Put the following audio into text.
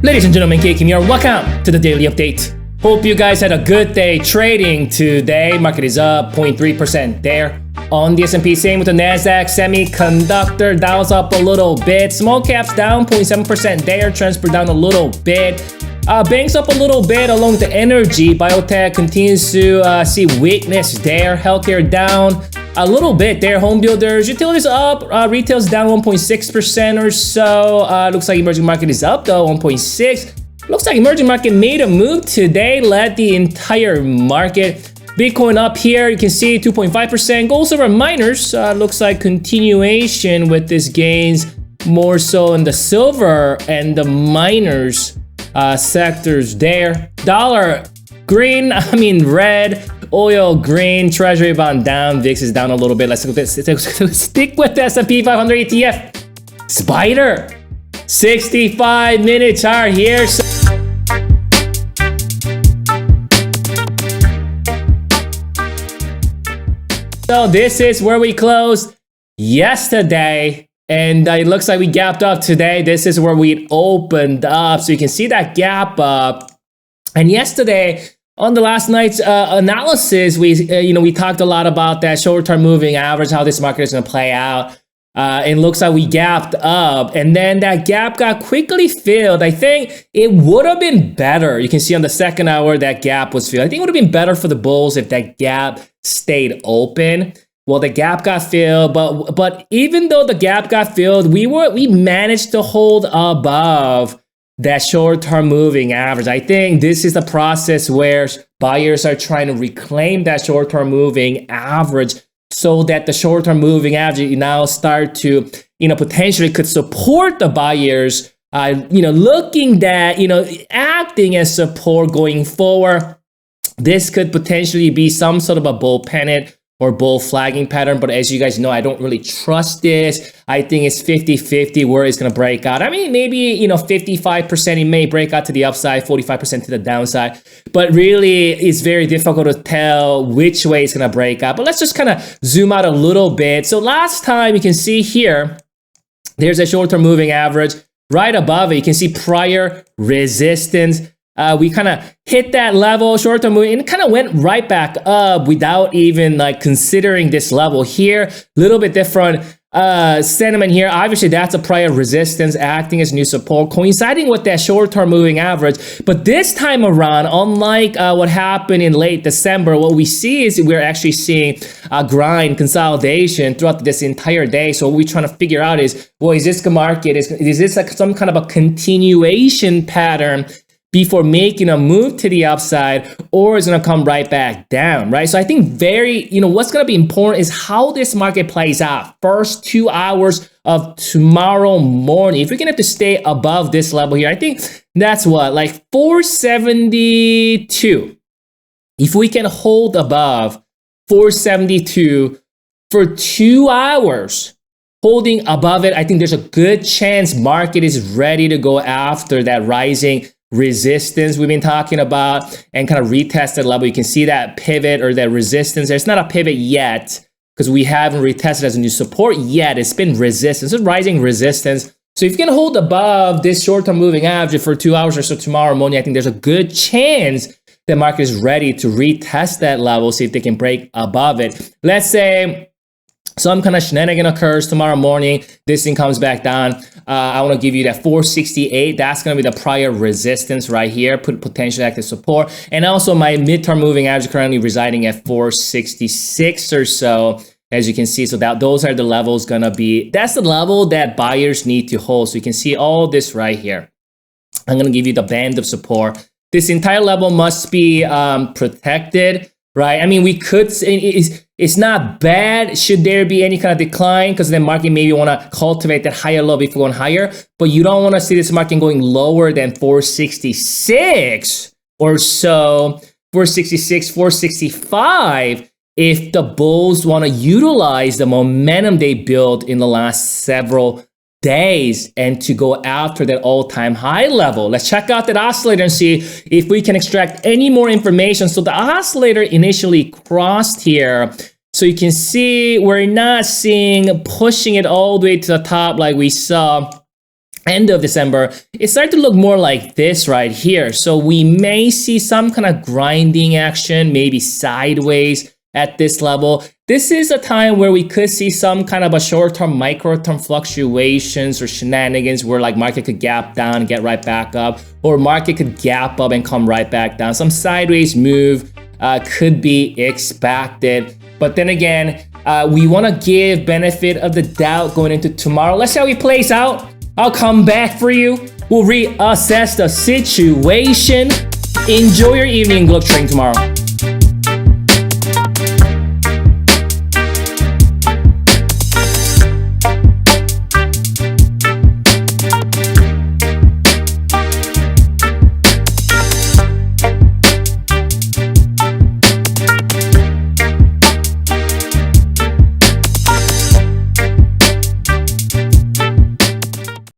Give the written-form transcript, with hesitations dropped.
Ladies and gentlemen, Kim here. Welcome to the Daily Update. Hope you guys had a good day trading today. Market is up 0.3% there on the S&P. Same with the Nasdaq. Semiconductor Dow's up a little bit. Small caps down 0.7% there. Transport down a little bit. Banks up a little bit along with the energy. Biotech continues to see weakness there. Healthcare down a little bit there. Home builders, utilities up. Retail's down 1.6% or so. Looks like emerging market is up though, 1.6%. Looks like emerging market made a move today, led the entire market. Bitcoin up here, you can see 2.5%. Gold, silver, miners, looks like continuation with these gains, more so in the silver and the miners sectors there. Dollar green, red. Oil green. Treasury bond down. VIX is down a little bit. Let's stick with the S&P 500 ETF. Spider, 65-minute chart here. So this is where we closed yesterday, and it looks like we gapped up today. This is where we opened up, so you can see that gap up. And yesterday, on the last night's analysis, we talked a lot about that short-term moving average, how this market is going to play out. It looks like we gapped up, and then that gap got quickly filled. I think it would have been better. You can see on the second hour that gap was filled. I think it would have been better for the bulls if that gap stayed open. Well, the gap got filled, but even though the gap got filled, we managed to hold above that short-term moving average. I think this is the process where buyers are trying to reclaim that short-term moving average, so that the short-term moving average now start to, potentially could support the buyers, looking that, acting as support going forward. This could potentially be some sort of a bull pennant or bull flagging pattern, but as you guys know, I don't really trust this. I think it's 50-50 where it's going to break out. Maybe, 55% it may break out to the upside, 45% to the downside, but really it's very difficult to tell which way it's going to break out. But let's just kind of zoom out a little bit. So last time you can see here, there's a short-term moving average. Right above it, you can see prior resistance. We kind of hit that level, short-term moving, and it kind of went right back up without even considering this level here. A little bit different sentiment here. Obviously, that's a prior resistance acting as new support, coinciding with that short-term moving average. But this time around, unlike what happened in late December, what we see is we're actually seeing a grind consolidation throughout this entire day. So what we're trying to figure out is, well, is this market, is this some kind of a continuation pattern before making a move to the upside, or is going to come right back down, right? So I think what's going to be important is how this market plays out. First 2 hours of tomorrow morning, if we're going to have to stay above this level here, I think that's what, 472. If we can hold above 472 for 2 hours, holding above it, I think there's a good chance market is ready to go after that rising resistance we've been talking about and kind of retest that level. You can see that pivot or that resistance. There's not a pivot yet because we haven't retested as a new support yet. It's been resistance. It's rising resistance. So if you can hold above this short-term moving average for 2 hours or so tomorrow morning, I think there's a good chance the market is ready to retest that level, see if they can break above it. Let's say some kind of shenanigan occurs tomorrow morning, this thing comes back down. I want to give you that 468. That's going to be the prior resistance right here, potentially active support. And also my midterm moving average currently residing at 466 or so, as you can see. So those are the levels going to be, that's the level that buyers need to hold. So you can see all this right here. I'm going to give you the band of support. This entire level must be protected, right? We could say it's not bad should there be any kind of decline, because the market maybe want to cultivate that higher low before going higher, but you don't want to see this market going lower than 466 or so, 466, 465, if the bulls want to utilize the momentum they built in the last several days and to go after that all-time high level. Let's check out that oscillator and see if we can extract any more information. So the oscillator initially crossed here. So you can see we're not seeing pushing it all the way to the top like we saw end of December, it started to look more like this right here. So we may see some kind of grinding action, maybe sideways at this level. This is a time where we could see some kind of a short-term, micro-term fluctuations or shenanigans where like market could gap down and get right back up, or market could gap up and come right back down. Some sideways move could be expected. But then again, we want to give benefit of the doubt going into tomorrow. Let's see how it plays out. I'll come back for you. We'll reassess the situation. Enjoy your evening. Good luck trading tomorrow.